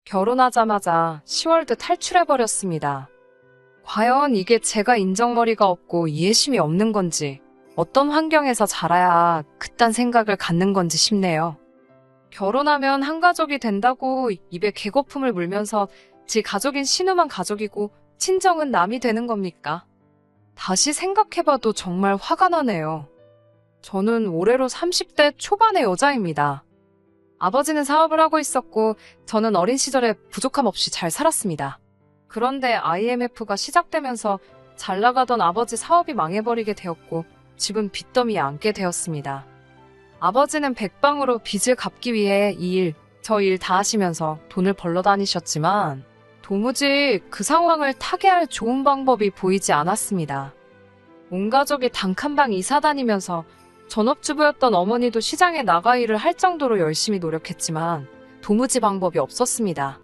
결혼하자마자 10월드 탈출해버렸습니다. 과연 이게 제가 인정머리가 없고 이해심이 없는 건지, 어떤 환경에서 자라야 그딴 생각을 갖는 건지 싶네요. 결혼하면 한 가족이 된다고 입에 개거품을 물면서 지 가족인 신우만 가족이고 친정은 남이 되는 겁니까? 다시 생각해봐도 정말 화가 나네요. 저는 올해로 30대 초반의 여자입니다. 아버지는 사업을 하고 있었고 저는 어린 시절에 부족함 없이 잘 살았습니다. 그런데 IMF가 시작되면서 잘 나가던 아버지 사업이 망해버리게 되었고 집은 빚더미에 앉게 되었습니다. 아버지는 백방으로 빚을 갚기 위해 이 일, 저 일 다 하시면서 돈을 벌러 다니셨지만 도무지 그 상황을 타개할 좋은 방법이 보이지 않았습니다. 온 가족이 단칸방 이사 다니면서 전업주부였던 어머니도 시장에 나가 일을 할 정도로 열심히 노력했지만 도무지 방법이 없었습니다.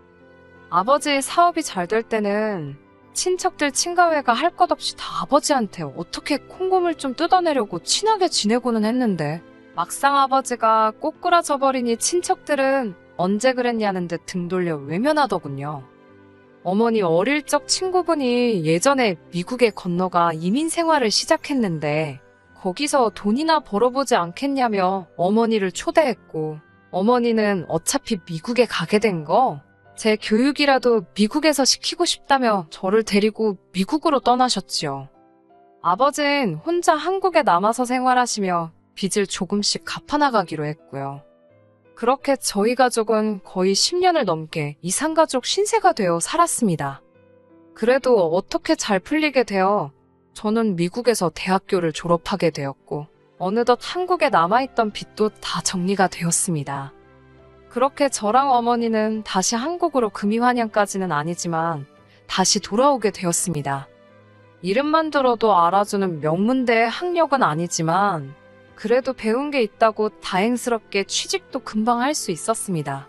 아버지의 사업이 잘 될 때는 친척들 친가회가 할 것 없이 다 아버지한테 어떻게 콩고물 좀 뜯어내려고 친하게 지내고는 했는데 막상 아버지가 꼬꾸라져 버리니 친척들은 언제 그랬냐는 듯 등 돌려 외면하더군요. 어머니 어릴 적 친구분이 예전에 미국에 건너가 이민 생활을 시작했는데 거기서 돈이나 벌어보지 않겠냐며 어머니를 초대했고 어머니는 어차피 미국에 가게 된 거 제 교육이라도 미국에서 시키고 싶다며 저를 데리고 미국으로 떠나셨지요. 아버진 혼자 한국에 남아서 생활하시며 빚을 조금씩 갚아나가기로 했고요. 그렇게 저희 가족은 거의 10년을 넘게 이산가족 신세가 되어 살았습니다. 그래도 어떻게 잘 풀리게 되어 저는 미국에서 대학교를 졸업하게 되었고 어느덧 한국에 남아있던 빚도 다 정리가 되었습니다. 그렇게 저랑 어머니는 다시 한국으로 금이환영까지는 아니지만 다시 돌아오게 되었습니다. 이름만 들어도 알아주는 명문대의 학력은 아니지만 그래도 배운 게 있다고 다행스럽게 취직도 금방 할 수 있었습니다.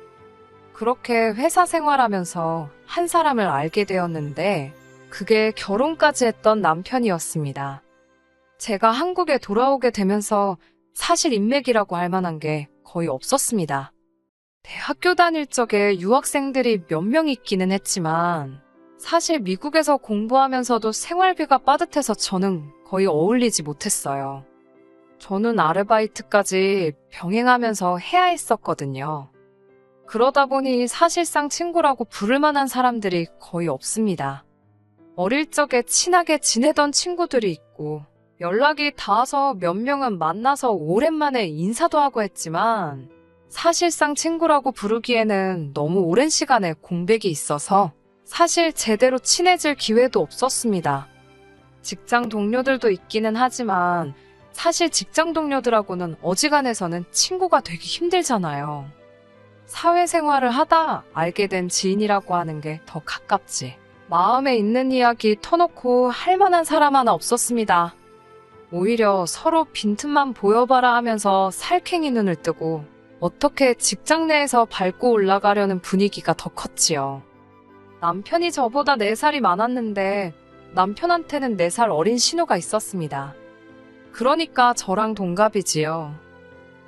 그렇게 회사 생활하면서 한 사람을 알게 되었는데 그게 결혼까지 했던 남편이었습니다. 제가 한국에 돌아오게 되면서 사실 인맥이라고 할 만한 게 거의 없었습니다. 대학교 다닐 적에 유학생들이 몇 명 있기는 했지만 사실 미국에서 공부하면서도 생활비가 빠듯해서 저는 거의 어울리지 못했어요. 저는 아르바이트까지 병행하면서 해야 했었거든요. 그러다 보니 사실상 친구라고 부를 만한 사람들이 거의 없습니다. 어릴 적에 친하게 지내던 친구들이 있고 연락이 닿아서 몇 명은 만나서 오랜만에 인사도 하고 했지만 사실상 친구라고 부르기에는 너무 오랜 시간에 공백이 있어서 사실 제대로 친해질 기회도 없었습니다. 직장 동료들도 있기는 하지만 사실 직장 동료들하고는 어지간해서는 친구가 되기 힘들잖아요. 사회생활을 하다 알게 된 지인이라고 하는 게 더 가깝지. 마음에 있는 이야기 터놓고 할 만한 사람 하나 없었습니다. 오히려 서로 빈틈만 보여봐라 하면서 살쾡이 눈을 뜨고 어떻게 직장 내에서 밟고 올라가려는 분위기가 더 컸지요. 남편이 저보다 4살이 많았는데 남편한테는 4살 어린 신우가 있었습니다. 그러니까 저랑 동갑이지요.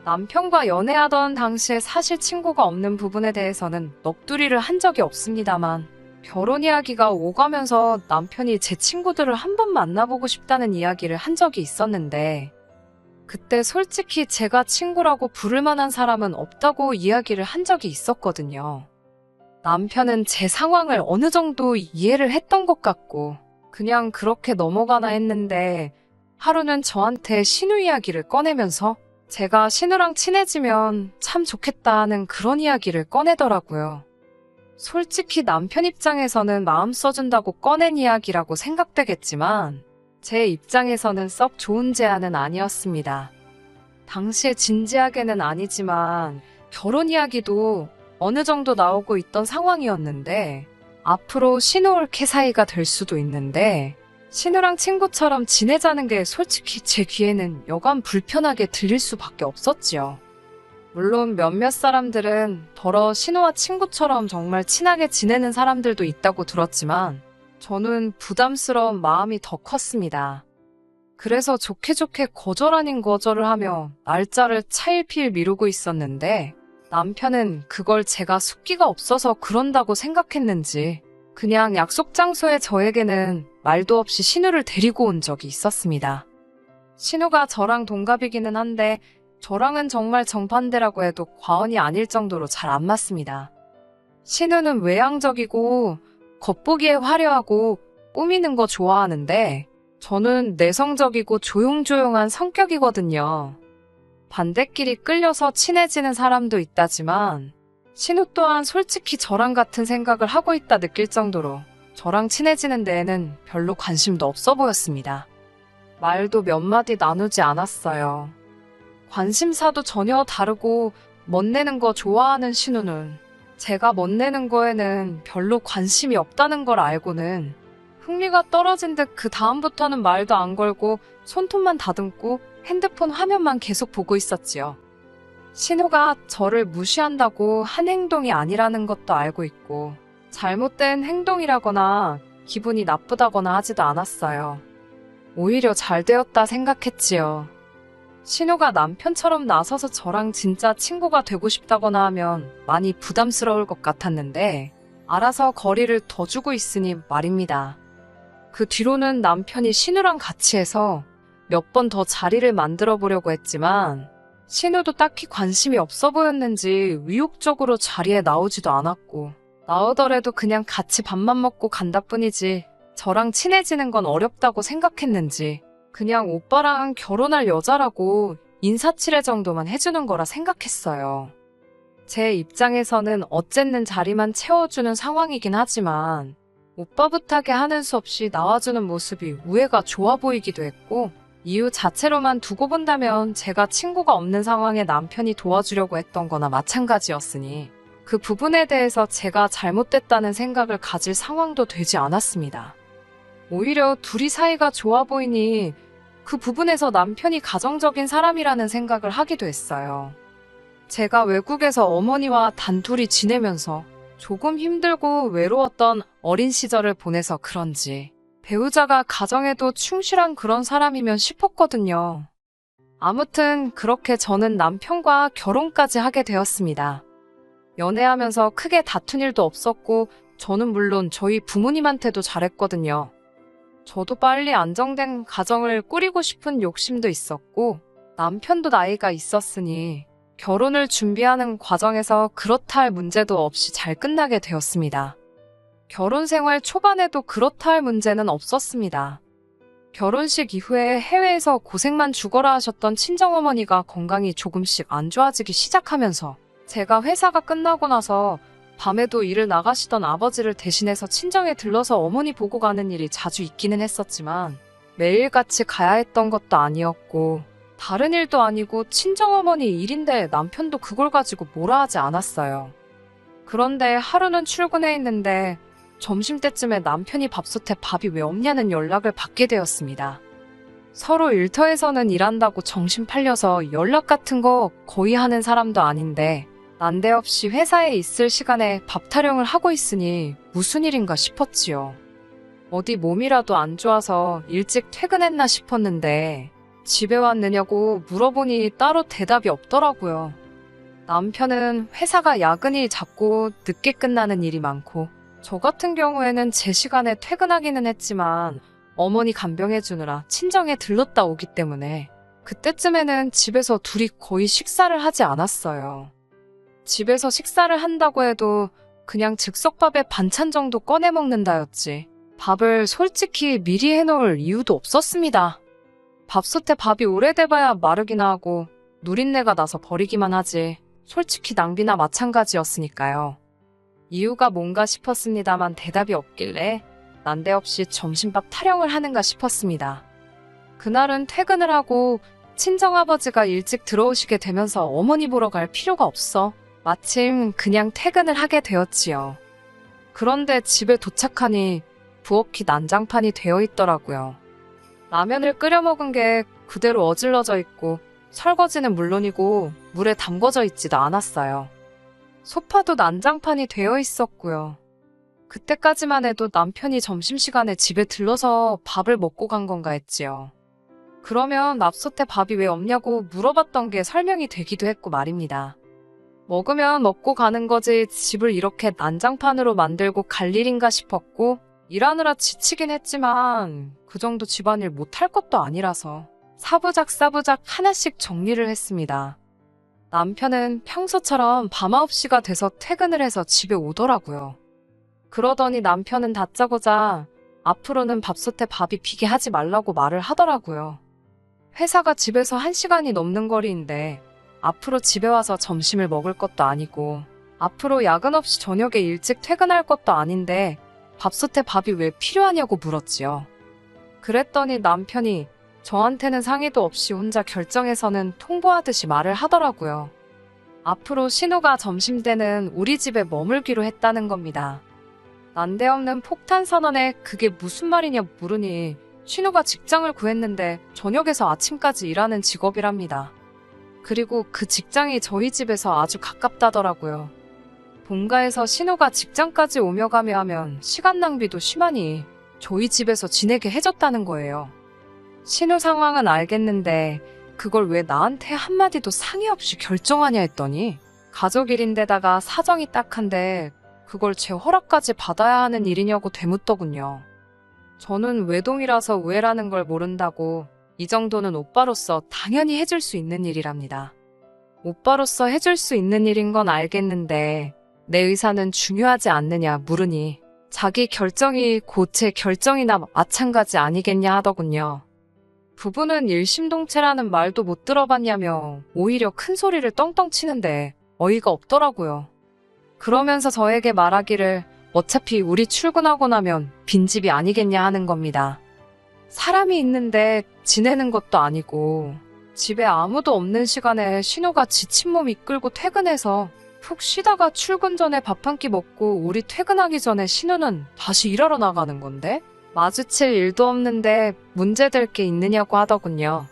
남편과 연애하던 당시에 사실 친구가 없는 부분에 대해서는 넋두리를 한 적이 없습니다만 결혼 이야기가 오가면서 남편이 제 친구들을 한번 만나보고 싶다는 이야기를 한 적이 있었는데 그때 솔직히 제가 친구라고 부를 만한 사람은 없다고 이야기를 한 적이 있었거든요. 남편은 제 상황을 어느 정도 이해를 했던 것 같고 그냥 그렇게 넘어가나 했는데 하루는 저한테 신우 이야기를 꺼내면서 제가 신우랑 친해지면 참 좋겠다 하는 그런 이야기를 꺼내더라고요. 솔직히 남편 입장에서는 마음 써준다고 꺼낸 이야기라고 생각되겠지만 제 입장에서는 썩 좋은 제안은 아니었습니다. 당시에 진지하게는 아니지만 결혼 이야기도 어느 정도 나오고 있던 상황이었는데 앞으로 신우올케 사이가 될 수도 있는데 신우랑 친구처럼 지내자는 게 솔직히 제 귀에는 여간 불편하게 들릴 수밖에 없었지요. 물론 몇몇 사람들은 더러 신우와 친구처럼 정말 친하게 지내는 사람들도 있다고 들었지만 저는 부담스러운 마음이 더 컸습니다. 그래서 좋게 거절 아닌 거절을 하며 날짜를 차일피일 미루고 있었는데 남편은 그걸 제가 숫기가 없어서 그런다고 생각했는지 그냥 약속 장소에 저에게는 말도 없이 신우를 데리고 온 적이 있었습니다. 신우가 저랑 동갑이기는 한데 저랑은 정말 정반대라고 해도 과언이 아닐 정도로 잘 안 맞습니다. 신우는 외향적이고 겉보기에 화려하고 꾸미는 거 좋아하는데 저는 내성적이고 조용조용한 성격이거든요. 반대끼리 끌려서 친해지는 사람도 있다지만 신우 또한 솔직히 저랑 같은 생각을 하고 있다 느낄 정도로 저랑 친해지는 데에는 별로 관심도 없어 보였습니다. 말도 몇 마디 나누지 않았어요. 관심사도 전혀 다르고 멋내는 거 좋아하는 신우는 제가 멋내는 거에는 별로 관심이 없다는 걸 알고는 흥미가 떨어진 듯 그 다음부터는 말도 안 걸고 손톱만 다듬고 핸드폰 화면만 계속 보고 있었지요. 신우가 저를 무시한다고 한 행동이 아니라는 것도 알고 있고 잘못된 행동이라거나 기분이 나쁘다거나 하지도 않았어요. 오히려 잘 되었다 생각했지요. 신우가 남편처럼 나서서 저랑 진짜 친구가 되고 싶다거나 하면 많이 부담스러울 것 같았는데 알아서 거리를 더 주고 있으니 말입니다. 그 뒤로는 남편이 신우랑 같이 해서 몇 번 더 자리를 만들어 보려고 했지만 신우도 딱히 관심이 없어 보였는지 의욕적으로 자리에 나오지도 않았고 나오더라도 그냥 같이 밥만 먹고 간다 뿐이지 저랑 친해지는 건 어렵다고 생각했는지 그냥 오빠랑 결혼할 여자라고 인사치레 정도만 해주는 거라 생각했어요. 제 입장에서는 어쨌든 자리만 채워주는 상황이긴 하지만 오빠 부탁에 하는 수 없이 나와주는 모습이 우애가 좋아 보이기도 했고 이유 자체로만 두고 본다면 제가 친구가 없는 상황에 남편이 도와주려고 했던 거나 마찬가지였으니 그 부분에 대해서 제가 잘못됐다는 생각을 가질 상황도 되지 않았습니다. 오히려 둘이 사이가 좋아 보이니 그 부분에서 남편이 가정적인 사람이라는 생각을 하기도 했어요. 제가 외국에서 어머니와 단둘이 지내면서 조금 힘들고 외로웠던 어린 시절을 보내서 그런지 배우자가 가정에도 충실한 그런 사람이면 싶었거든요. 아무튼 그렇게 저는 남편과 결혼까지 하게 되었습니다. 연애하면서 크게 다툰 일도 없었고 저는 물론 저희 부모님한테도 잘했거든요. 저도 빨리 안정된 가정을 꾸리고 싶은 욕심도 있었고 남편도 나이가 있었으니 결혼을 준비하는 과정에서 그렇다 할 문제도 없이 잘 끝나게 되었습니다. 결혼 생활 초반에도 그렇다 할 문제는 없었습니다. 결혼식 이후에 해외에서 고생만 죽어라 하셨던 친정어머니가 건강이 조금씩 안 좋아지기 시작하면서 제가 회사가 끝나고 나서 밤에도 일을 나가시던 아버지를 대신해서 친정에 들러서 어머니 보고 가는 일이 자주 있기는 했었지만 매일같이 가야 했던 것도 아니었고 다른 일도 아니고 친정어머니 일인데 남편도 그걸 가지고 뭐라 하지 않았어요. 그런데 하루는 출근해 있는데 점심때쯤에 남편이 밥솥에 밥이 왜 없냐는 연락을 받게 되었습니다. 서로 일터에서는 일한다고 정신 팔려서 연락 같은 거 거의 하는 사람도 아닌데 난데없이 회사에 있을 시간에 밥 타령을 하고 있으니 무슨 일인가 싶었지요. 어디 몸이라도 안 좋아서 일찍 퇴근했나 싶었는데 집에 왔느냐고 물어보니 따로 대답이 없더라고요. 남편은 회사가 야근이 잦고 늦게 끝나는 일이 많고 저 같은 경우에는 제 시간에 퇴근하기는 했지만 어머니 간병해주느라 친정에 들렀다 오기 때문에 그때쯤에는 집에서 둘이 거의 식사를 하지 않았어요. 집에서 식사를 한다고 해도 그냥 즉석밥에 반찬 정도 꺼내 먹는다였지 밥을 솔직히 미리 해놓을 이유도 없었습니다. 밥솥에 밥이 오래돼봐야 마르기나 하고 누린내가 나서 버리기만 하지 솔직히 낭비나 마찬가지였으니까요. 이유가 뭔가 싶었습니다만 대답이 없길래 난데없이 점심밥 타령을 하는가 싶었습니다. 그날은 퇴근을 하고 친정아버지가 일찍 들어오시게 되면서 어머니 보러 갈 필요가 없어 마침 그냥 퇴근을 하게 되었지요. 그런데 집에 도착하니 부엌이 난장판이 되어 있더라고요. 라면을 끓여 먹은 게 그대로 어질러져 있고 설거지는 물론이고 물에 담궈져 있지도 않았어요. 소파도 난장판이 되어 있었고요. 그때까지만 해도 남편이 점심시간에 집에 들러서 밥을 먹고 간 건가 했지요. 그러면 납솥에 밥이 왜 없냐고 물어봤던 게 설명이 되기도 했고 말입니다. 먹으면 먹고 가는 거지 집을 이렇게 난장판으로 만들고 갈 일인가 싶었고 일하느라 지치긴 했지만 그 정도 집안일 못할 것도 아니라서 사부작 하나씩 정리를 했습니다. 남편은 평소처럼 밤 9시가 돼서 퇴근을 해서 집에 오더라고요. 그러더니 남편은 다짜고짜 앞으로는 밥솥에 밥이 비게 하지 말라고 말을 하더라고요. 회사가 집에서 1시간이 넘는 거리인데 앞으로 집에 와서 점심을 먹을 것도 아니고 앞으로 야근 없이 저녁에 일찍 퇴근할 것도 아닌데 밥솥에 밥이 왜 필요하냐고 물었지요. 그랬더니 남편이 저한테는 상의도 없이 혼자 결정해서는 통보하듯이 말을 하더라고요. 앞으로 신우가 점심때는 우리 집에 머물기로 했다는 겁니다. 난데없는 폭탄 선언에 그게 무슨 말이냐 물으니 신우가 직장을 구했는데 저녁에서 아침까지 일하는 직업이랍니다. 그리고 그 직장이 저희 집에서 아주 가깝다더라고요. 본가에서 신우가 직장까지 오며 가며 하면 시간 낭비도 심하니 저희 집에서 지내게 해줬다는 거예요. 신우 상황은 알겠는데 그걸 왜 나한테 한마디도 상의 없이 결정하냐 했더니 가족 일인데다가 사정이 딱한데 그걸 제 허락까지 받아야 하는 일이냐고 되묻더군요. 저는 외동이라서 우애라는 걸 모른다고 이 정도는 오빠로서 당연히 해줄 수 있는 일이랍니다. 오빠로서 해줄 수 있는 일인 건 알겠는데 내 의사는 중요하지 않느냐 물으니 자기 결정이 곧 제 결정이나 마찬가지 아니겠냐 하더군요. 부부는 일심동체라는 말도 못 들어봤냐며 오히려 큰 소리를 떵떵 치는데 어이가 없더라고요. 그러면서 저에게 말하기를 어차피 우리 출근하고 나면 빈집이 아니겠냐 하는 겁니다. 사람이 있는데 지내는 것도 아니고 집에 아무도 없는 시간에 신우가 지친 몸 이끌고 퇴근해서 푹 쉬다가 출근 전에 밥 한 끼 먹고 우리 퇴근하기 전에 신우는 다시 일하러 나가는 건데 마주칠 일도 없는데 문제될 게 있느냐고 하더군요.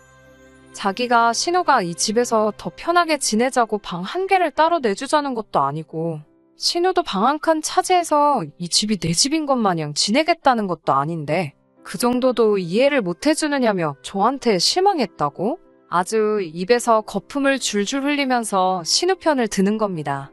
자기가 신우가 이 집에서 더 편하게 지내자고 방 한 개를 따로 내주자는 것도 아니고 신우도 방 한 칸 차지해서 이 집이 내 집인 것 마냥 지내겠다는 것도 아닌데 그 정도도 이해를 못 해주느냐며 저한테 실망했다고? 아주 입에서 거품을 줄줄 흘리면서 신우 편을 드는 겁니다.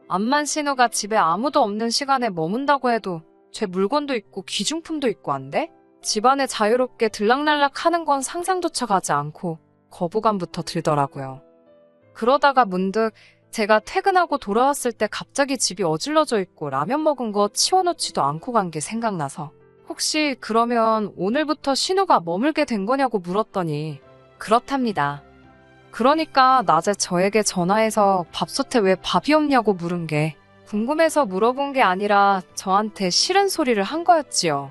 암만 신우가 집에 아무도 없는 시간에 머문다고 해도 제 물건도 있고 귀중품도 있고 한데 집안에 자유롭게 들락날락 하는 건 상상조차 가지 않고 거부감부터 들더라고요. 그러다가 문득 제가 퇴근하고 돌아왔을 때 갑자기 집이 어질러져 있고 라면 먹은 거 치워놓지도 않고 간 게 생각나서 혹시 그러면 오늘부터 신우가 머물게 된 거냐고 물었더니 그렇답니다. 그러니까 낮에 저에게 전화해서 밥솥에 왜 밥이 없냐고 물은 게 궁금해서 물어본 게 아니라 저한테 싫은 소리를 한 거였지요.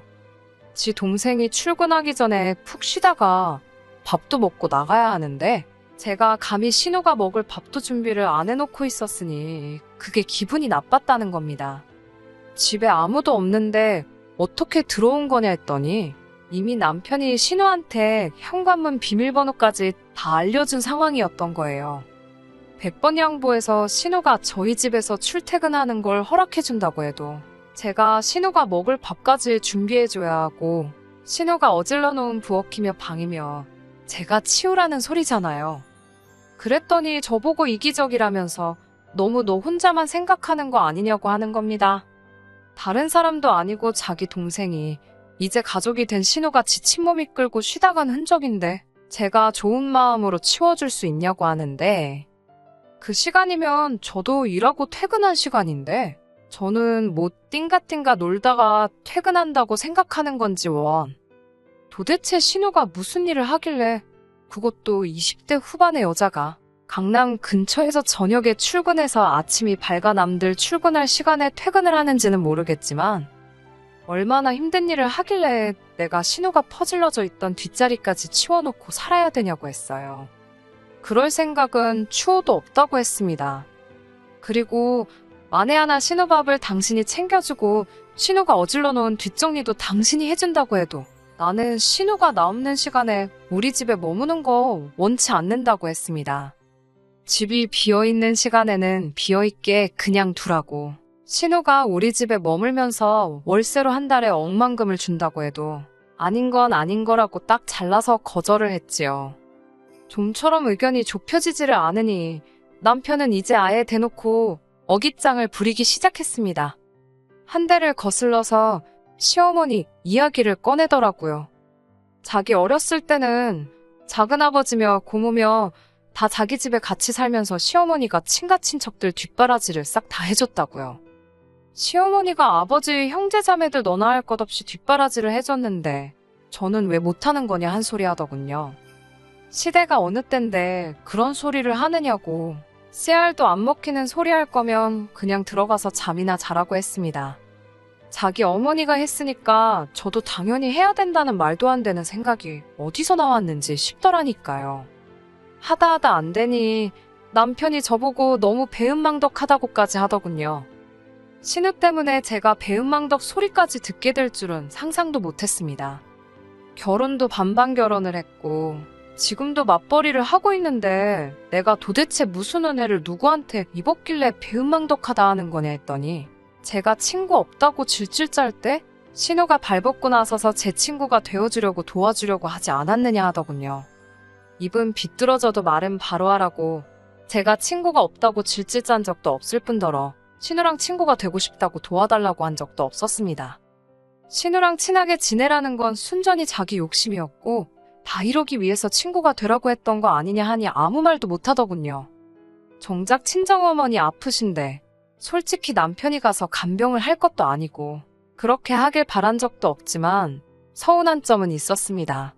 지 동생이 출근하기 전에 푹 쉬다가 밥도 먹고 나가야 하는데 제가 감히 신우가 먹을 밥도 준비를 안 해놓고 있었으니 그게 기분이 나빴다는 겁니다. 집에 아무도 없는데 어떻게 들어온 거냐 했더니 이미 남편이 신우한테 현관문 비밀번호까지 다 알려준 상황이었던 거예요. 100번 양보해서 신우가 저희 집에서 출퇴근하는 걸 허락해준다고 해도 제가 신우가 먹을 밥까지 준비해줘야 하고 신우가 어질러 놓은 부엌이며 방이며 제가 치우라는 소리잖아요. 그랬더니 저보고 이기적이라면서 너무 너 혼자만 생각하는 거 아니냐고 하는 겁니다. 다른 사람도 아니고 자기 동생이 이제 가족이 된 신우가 지친 몸 이끌고 쉬다 간 흔적인데 제가 좋은 마음으로 치워줄 수 있냐고 하는데 그 시간이면 저도 일하고 퇴근한 시간인데 저는 뭐 띵가띵가 놀다가 퇴근한다고 생각하는 건지 원. 도대체 신우가 무슨 일을 하길래 그것도 20대 후반의 여자가 강남 근처에서 저녁에 출근해서 아침이 밝아 남들 출근할 시간에 퇴근을 하는지는 모르겠지만 얼마나 힘든 일을 하길래 내가 신우가 퍼질러져 있던 뒷자리까지 치워놓고 살아야 되냐고 했어요. 그럴 생각은 추호도 없다고 했습니다. 그리고 만에 하나 신우 밥을 당신이 챙겨주고 신우가 어질러 놓은 뒷정리도 당신이 해준다고 해도 나는 신우가 나 없는 시간에 우리 집에 머무는 거 원치 않는다고 했습니다. 집이 비어있는 시간에는 비어있게 그냥 두라고. 신우가 우리 집에 머물면서 월세로 한 달에 억만금을 준다고 해도 아닌 건 아닌 거라고 딱 잘라서 거절을 했지요. 좀처럼 의견이 좁혀지지를 않으니 남편은 이제 아예 대놓고 어깃장을 부리기 시작했습니다. 한 대를 거슬러서 시어머니 이야기를 꺼내더라고요. 자기 어렸을 때는 작은아버지며 고모며 다 자기 집에 같이 살면서 시어머니가 친가친척들 뒷바라지를 싹 다 해줬다고요. 시어머니가 아버지 형제자매들 너나 할 것 없이 뒷바라지를 해줬는데 저는 왜 못하는 거냐 한 소리 하더군요. 시대가 어느 땐데 그런 소리를 하느냐고. 씨알도 안 먹히는 소리 할 거면 그냥 들어가서 잠이나 자라고 했습니다. 자기 어머니가 했으니까 저도 당연히 해야 된다는 말도 안 되는 생각이 어디서 나왔는지 싶더라니까요. 하다 안 되니 남편이 저보고 너무 배은망덕하다고까지 하더군요. 신우 때문에 제가 배은망덕 소리까지 듣게 될 줄은 상상도 못했습니다. 결혼도 반반 결혼을 했고 지금도 맞벌이를 하고 있는데 내가 도대체 무슨 은혜를 누구한테 입었길래 배은망덕하다 하는 거냐 했더니 제가 친구 없다고 질질 짤 때 신우가 발벗고 나서서 제 친구가 되어주려고 도와주려고 하지 않았느냐 하더군요. 입은 비뚤어져도 말은 바로 하라고. 제가 친구가 없다고 질질 짠 적도 없을 뿐더러 신우랑 친구가 되고 싶다고 도와달라고 한 적도 없었습니다. 신우랑 친하게 지내라는 건 순전히 자기 욕심이었고 다 이러기 위해서 친구가 되라고 했던 거 아니냐 하니 아무 말도 못하더군요. 정작 친정어머니 아프신데 솔직히 남편이 가서 간병을 할 것도 아니고 그렇게 하길 바란 적도 없지만 서운한 점은 있었습니다.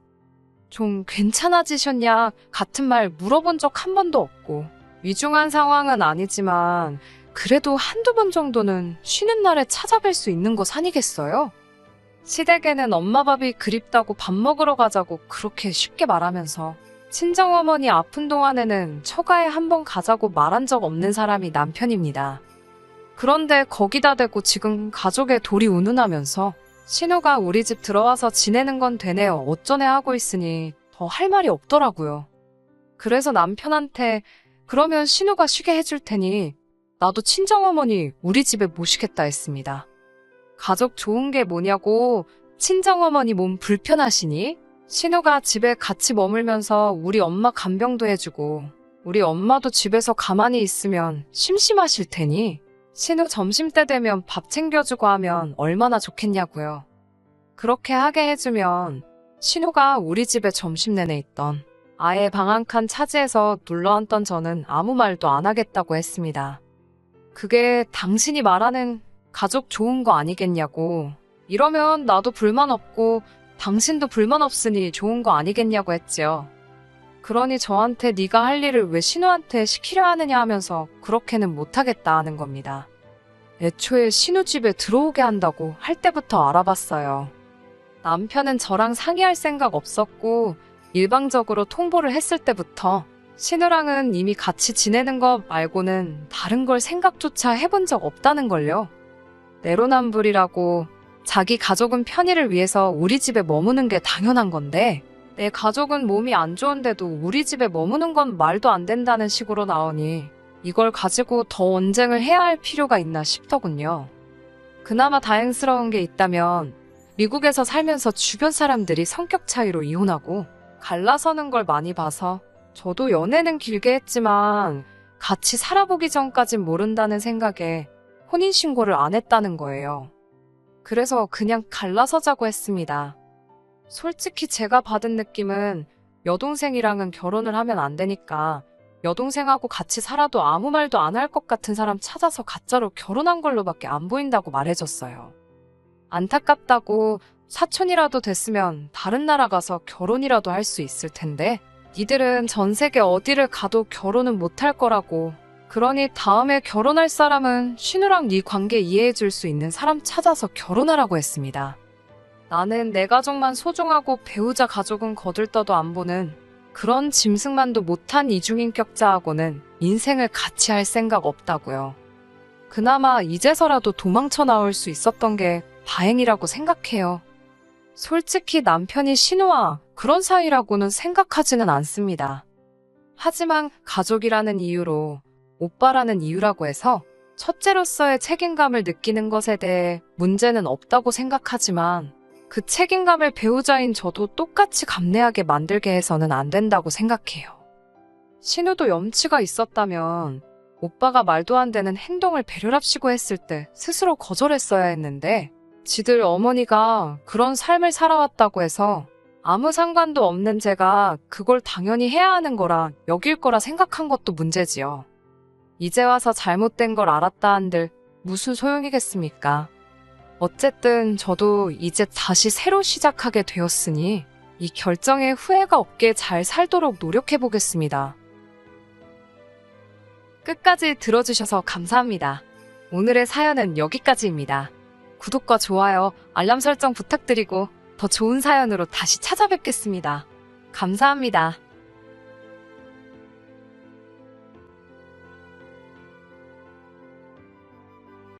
좀 괜찮아지셨냐 같은 말 물어본 적 한 번도 없고 위중한 상황은 아니지만 그래도 한두 번 정도는 쉬는 날에 찾아뵐 수 있는 것 아니겠어요? 시댁에는 엄마 밥이 그립다고 밥 먹으러 가자고 그렇게 쉽게 말하면서 친정어머니 아픈 동안에는 처가에 한번 가자고 말한 적 없는 사람이 남편입니다. 그런데 거기다 대고 지금 가족의 돌이 운운하면서 신우가 우리 집 들어와서 지내는 건 되네요 어쩌네 하고 있으니 더 할 말이 없더라고요. 그래서 남편한테 그러면 신우가 쉬게 해줄 테니 나도 친정어머니 우리 집에 모시겠다 했습니다. 가족 좋은 게 뭐냐고. 친정어머니 몸 불편하시니? 신우가 집에 같이 머물면서 우리 엄마 간병도 해주고 우리 엄마도 집에서 가만히 있으면 심심하실 테니 신우 점심때 되면 밥 챙겨주고 하면 얼마나 좋겠냐고요. 그렇게 하게 해주면 신우가 우리 집에 점심 내내 있던 아예 방 한 칸 차지해서 눌러앉던 저는 아무 말도 안 하겠다고 했습니다. 그게 당신이 말하는 가족 좋은 거 아니겠냐고. 이러면 나도 불만 없고 당신도 불만 없으니 좋은 거 아니겠냐고 했지요. 그러니 저한테 네가 할 일을 왜 신우한테 시키려 하느냐 하면서 그렇게는 못하겠다 하는 겁니다. 애초에 신우 집에 들어오게 한다고 할 때부터 알아봤어요. 남편은 저랑 상의할 생각 없었고 일방적으로 통보를 했을 때부터 신우랑은 이미 같이 지내는 것 말고는 다른 걸 생각조차 해본 적 없다는 걸요. 내로남불이라고. 자기 가족은 편의를 위해서 우리 집에 머무는 게 당연한 건데 내 가족은 몸이 안 좋은데도 우리 집에 머무는 건 말도 안 된다는 식으로 나오니 이걸 가지고 더 언쟁을 해야 할 필요가 있나 싶더군요. 그나마 다행스러운 게 있다면 미국에서 살면서 주변 사람들이 성격 차이로 이혼하고 갈라서는 걸 많이 봐서 저도 연애는 길게 했지만 같이 살아보기 전까진 모른다는 생각에 혼인신고를 안 했다는 거예요. 그래서 그냥 갈라서자고 했습니다. 솔직히 제가 받은 느낌은 여동생이랑은 결혼을 하면 안 되니까 여동생하고 같이 살아도 아무 말도 안 할 것 같은 사람 찾아서 가짜로 결혼한 걸로밖에 안 보인다고 말해줬어요. 안타깝다고. 사촌이라도 됐으면 다른 나라 가서 결혼이라도 할 수 있을 텐데 니들은 전 세계 어디를 가도 결혼은 못할 거라고. 그러니 다음에 결혼할 사람은 신우랑 네 관계 이해해줄 수 있는 사람 찾아서 결혼하라고 했습니다. 나는 내 가족만 소중하고 배우자 가족은 거들떠도 안 보는 그런 짐승만도 못한 이중인격자하고는 인생을 같이 할 생각 없다고요. 그나마 이제서라도 도망쳐 나올 수 있었던 게 다행이라고 생각해요. 솔직히 남편이 신우와 그런 사이라고는 생각하지는 않습니다. 하지만 가족이라는 이유로 오빠라는 이유라고 해서 첫째로서의 책임감을 느끼는 것에 대해 문제는 없다고 생각하지만 그 책임감을 배우자인 저도 똑같이 감내하게 만들게 해서는 안 된다고 생각해요. 신우도 염치가 있었다면 오빠가 말도 안 되는 행동을 배려랍시고 했을 때 스스로 거절했어야 했는데 지들 어머니가 그런 삶을 살아왔다고 해서 아무 상관도 없는 제가 그걸 당연히 해야 하는 거라 여길 거라 생각한 것도 문제지요. 이제 와서 잘못된 걸 알았다 한들 무슨 소용이겠습니까? 어쨌든 저도 이제 다시 새로 시작하게 되었으니 이 결정에 후회가 없게 잘 살도록 노력해 보겠습니다. 끝까지 들어주셔서 감사합니다. 오늘의 사연은 여기까지입니다. 구독과 좋아요, 알람 설정 부탁드리고 더 좋은 사연으로 다시 찾아뵙겠습니다. 감사합니다.